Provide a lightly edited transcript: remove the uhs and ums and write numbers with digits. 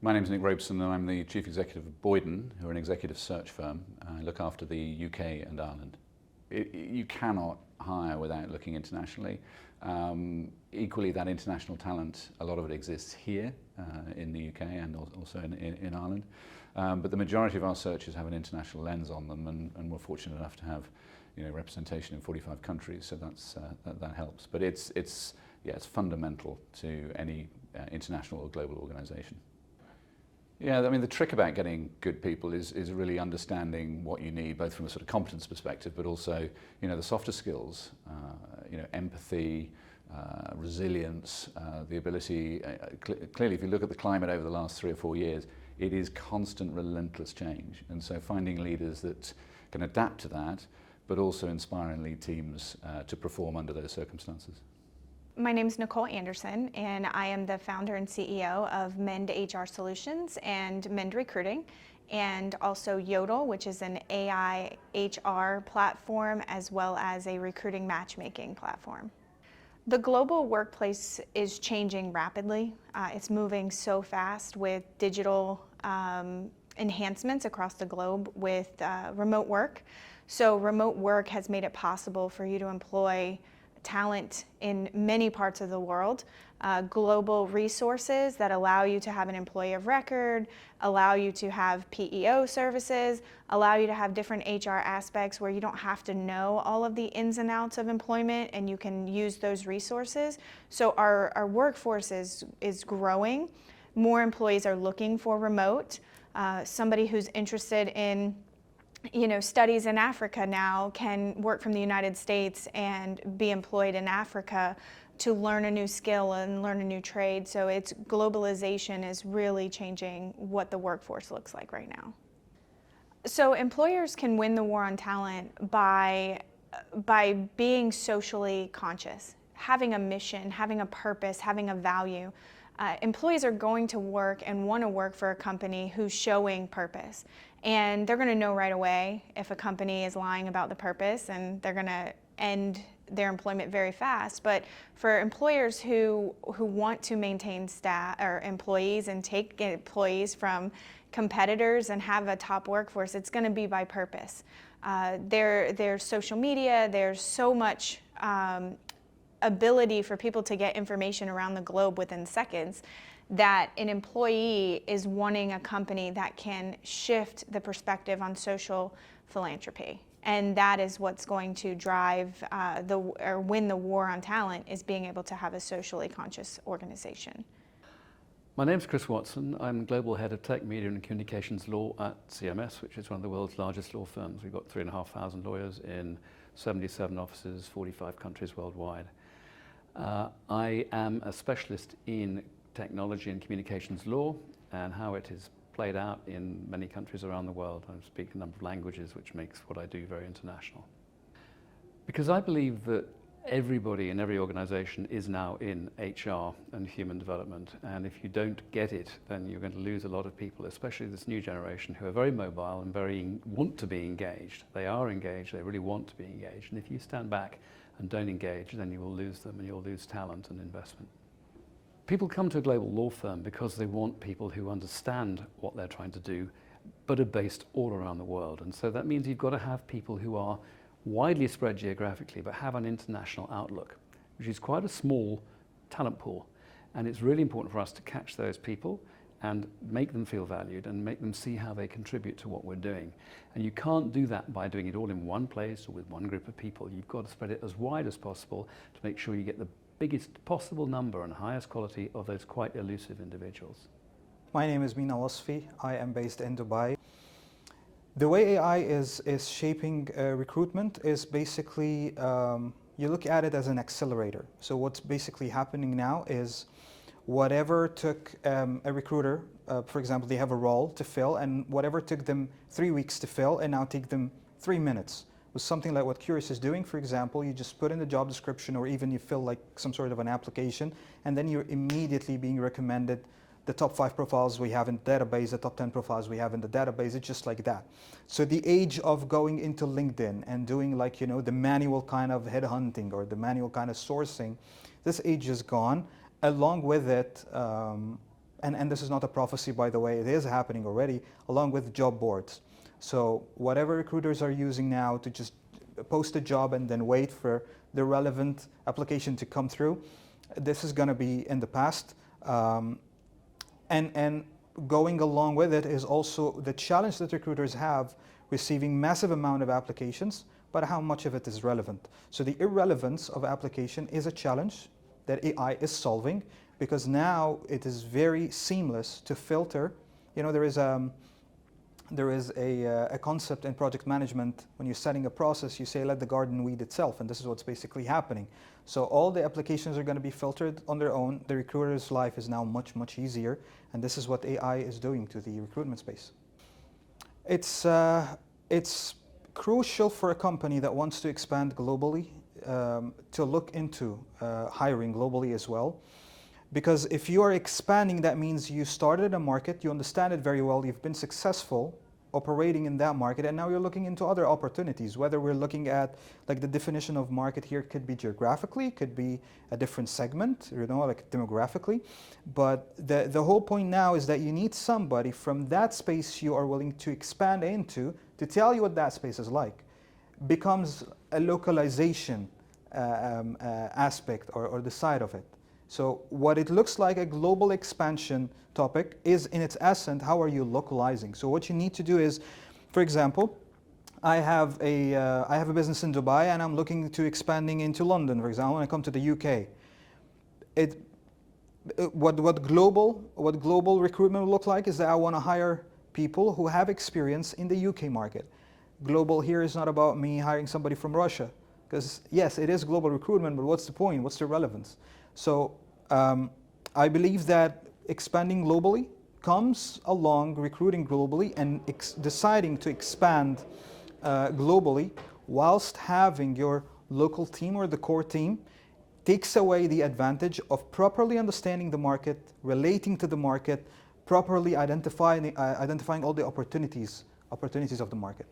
My name is Nick Robeson and I'm the Chief Executive of Boyden, who are an executive search firm. I look after the UK and Ireland. You cannot hire without looking internationally. Equally, that international talent, a lot of it exists here in the UK and also in Ireland. But the majority of our searches have an international lens on them, and we're fortunate enough to have representation in 45 countries, so that helps. But it's fundamental to any international or global organisation. Yeah, I mean, the trick about getting good people is really understanding what you need, both from a sort of competence perspective, but also, the softer skills, empathy, resilience, the ability, clearly if you look at the climate over the last 3 or 4 years, it is constant, relentless change. And so finding leaders that can adapt to that, but also inspire and lead teams to perform under those circumstances. My name is Nicole Anderson, and I am the founder and CEO of Mend HR Solutions and Mend Recruiting, and also Yodel, which is an AI HR platform, as well as a recruiting matchmaking platform. The global workplace is changing rapidly. It's moving so fast with digital enhancements across the globe with remote work. So remote work has made it possible for you to employ talent in many parts of the world, global resources that allow you to have an employee of record, allow you to have PEO services, allow you to have different HR aspects where you don't have to know all of the ins and outs of employment, and you can use those resources. So our workforce is growing. More employees are looking for remote. Somebody who's interested in studies in Africa now can work from the United States and be employed in Africa to learn a new skill and learn a new trade. So globalization is really changing what the workforce looks like right now. So employers can win the war on talent by being socially conscious, having a mission, having a purpose, having a value. Employees are going to work and want to work for a company who's showing purpose. And they're going to know right away if a company is lying about the purpose, and they're going to end their employment very fast. But for employers who want to maintain staff or employees and take employees from competitors and have a top workforce, it's going to be by purpose. There's social media, there's so much ability for people to get information around the globe within seconds, that an employee is wanting a company that can shift the perspective on social philanthropy. And that is what's going to drive win the war on talent, is being able to have a socially conscious organization. My name's Chris Watson. I'm Global Head of Tech, Media and Communications Law at CMS, which is one of the world's largest law firms. We've got 3,500 lawyers in 77 offices, 45 countries worldwide. I am a specialist in technology and communications law and how it is played out in many countries around the world. I speak a number of languages, which makes what I do very international. Because I believe that everybody in every organization is now in HR and human development, and if you don't get it, then you're going to lose a lot of people, especially this new generation, who are very mobile and want to be engaged. They are engaged, they really want to be engaged, and if you stand back and don't engage, then you will lose them and you'll lose talent and investment. People come to a global law firm because they want people who understand what they're trying to do, but are based all around the world. And so that means you've got to have people who are widely spread geographically, but have an international outlook, which is quite a small talent pool. And it's really important for us to catch those people and make them feel valued and make them see how they contribute to what we're doing. And you can't do that by doing it all in one place or with one group of people. You've got to spread it as wide as possible to make sure you get the biggest possible number and highest quality of those quite elusive individuals. My name is Mina Wasfi. I am based in Dubai. The way AI is shaping recruitment is basically, you look at it as an accelerator. So what's basically happening now is whatever took a recruiter, for example, they have a role to fill, and whatever took them 3 weeks to fill, and now take them 3 minutes. With something like what Curious is doing, for example, you just put in the job description, or even you fill like some sort of an application, and then you're immediately being recommended the top 5 profiles we have in the database, the top 10 profiles we have in the database. It's just like that. So the age of going into LinkedIn and doing like, the manual kind of headhunting or the manual kind of sourcing, this age is gone. Along with it, and this is not a prophecy, by the way, it is happening already, along with job boards. So whatever recruiters are using now to just post a job and then wait for the relevant application to come through, this is going to be in the past. And going along with it is also the challenge that recruiters have receiving massive amount of applications, but how much of it is relevant. So the irrelevance of application is a challenge that AI is solving, because now it is very seamless to filter. You know, there is a concept in project management. When you're setting a process, you say let the garden weed itself, and this is what's basically happening. So all the applications are going to be filtered on their own. The recruiter's life is now much, much easier, and this is what AI is doing to the recruitment space. It's crucial for a company that wants to expand globally to look into hiring globally as well. Because if you are expanding, that means you started a market, you understand it very well, you've been successful operating in that market, and now you're looking into other opportunities. Whether we're looking at, like, the definition of market here could be geographically, could be a different segment, you know, like demographically. But the whole point now is that you need somebody from that space you are willing to expand into to tell you what that space is like. Becomes a localization aspect or the side of it. So what it looks like a global expansion topic is, in its essence, how are you localizing? So what you need to do is, for example, I have a business in Dubai and I'm looking to expanding into London, for example, when I come to the UK. What global recruitment will look like is that I want to hire people who have experience in the UK market. Global here is not about me hiring somebody from Russia, because yes, it is global recruitment, but what's the point? What's the relevance? So I believe that expanding globally comes along recruiting globally and deciding to expand globally whilst having your local team or the core team takes away the advantage of properly understanding the market, relating to the market, properly identifying all the opportunities of the market.